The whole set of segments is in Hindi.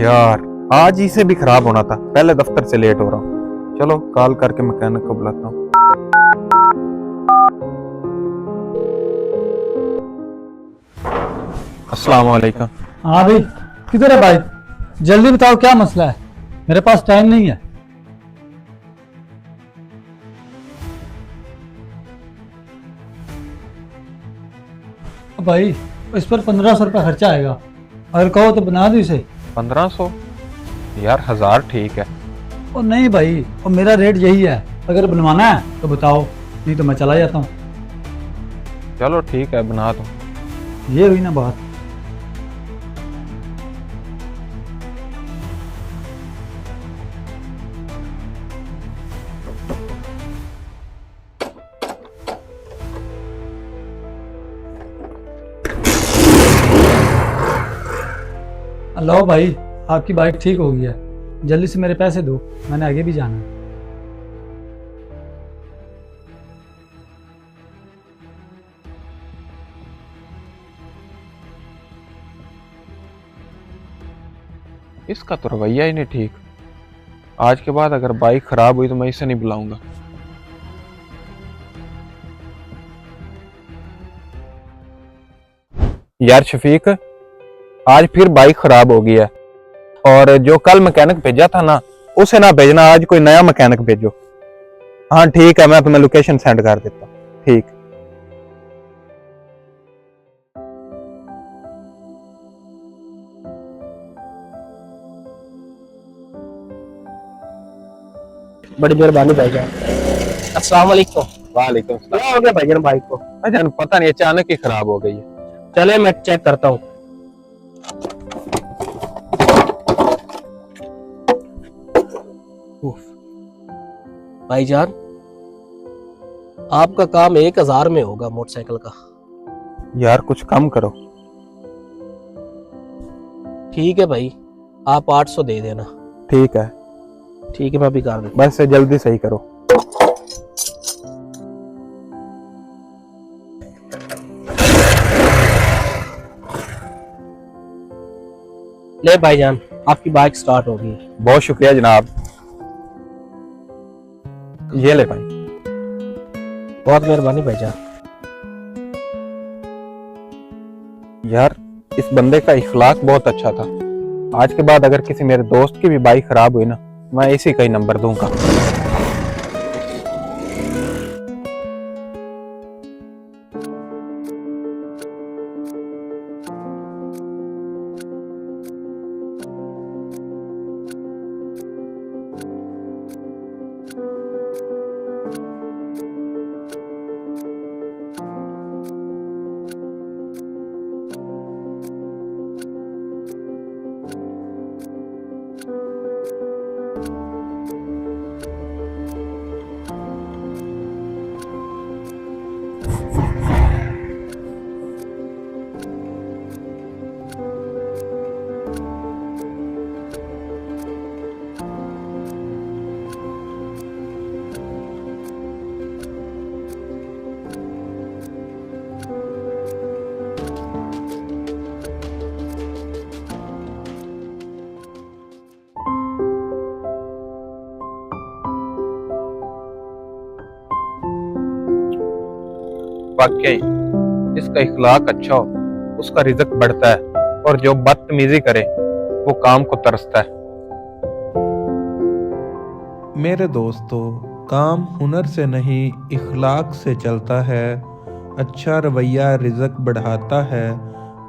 यार आज ही से भी खराब होना था, पहले दफ्तर से लेट हो रहा हूँ। चलो कॉल करके मैकेनिक को बुलाता हूँ। अस्सलाम वालेकुम। हाँ भाई, किधर है भाई? जल्दी बताओ क्या मसला है, मेरे पास टाइम नहीं है। भाई इस पर 1500 रुपया खर्चा आएगा, अगर कहो तो बना दो इसे। 1500? यार 1000 ठीक है। और नहीं भाई, और मेरा रेट यही है, अगर बनवाना है तो बताओ, नहीं तो मैं चला जाता हूँ। चलो ठीक है, बना दो। ये हुई ना बात। लो भाई, आपकी बाइक ठीक हो गई है, जल्दी से मेरे पैसे दो, मैंने आगे भी जाना है। इसका तो रवैया ही नहीं ठीक। आज के बाद अगर बाइक खराब हुई तो मैं इसे नहीं बुलाऊंगा। यार शफीक, आज फिर बाइक खराब हो गई है, और जो कल मैकेनिक भेजा था ना, उसे ना भेजना, आज कोई नया मैकेनिक भेजो। हाँ ठीक है, मैं तुम्हें लोकेशन सेंड कर देता हूँ। ठीक। बड़ी मेहरबानी भाईजान। अस्सलाम वालेकुम। वालेकुम सलाम। क्या हो गया भाईजान बाइक को? भाईजान पता नहीं, अचानक ही खराब हो गई है। चले मैं चेक करता हूँ। भाईजान आपका काम 1000 में होगा मोटरसाइकिल का। यार कुछ कम करो। ठीक है भाई, आप 800 दे देना। ठीक है, ठीक है, मैं अभी कर देता। बस से जल्दी सही करो। ले भाईजान, आपकी बाइक स्टार्ट हो गई। बहुत शुक्रिया जनाब। ये ले भाई। बहुत मेहरबानी भाईजान। यार इस बंदे का इखलाक बहुत अच्छा था। आज के बाद अगर किसी मेरे दोस्त की भी बाइक खराब हुई ना, मैं इसी का ही नंबर दूंगा। वाकई जिसका इखलाक अच्छा हो उसका रिज़्क बढ़ता है, और जो बदतमीजी करे वो काम को तरसता है। मेरे दोस्तों, काम हुनर से नहीं इखलाक से चलता है। अच्छा रवैया रिज़्क बढ़ाता है,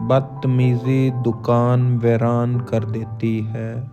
बदतमीजी दुकान वीरान कर देती है।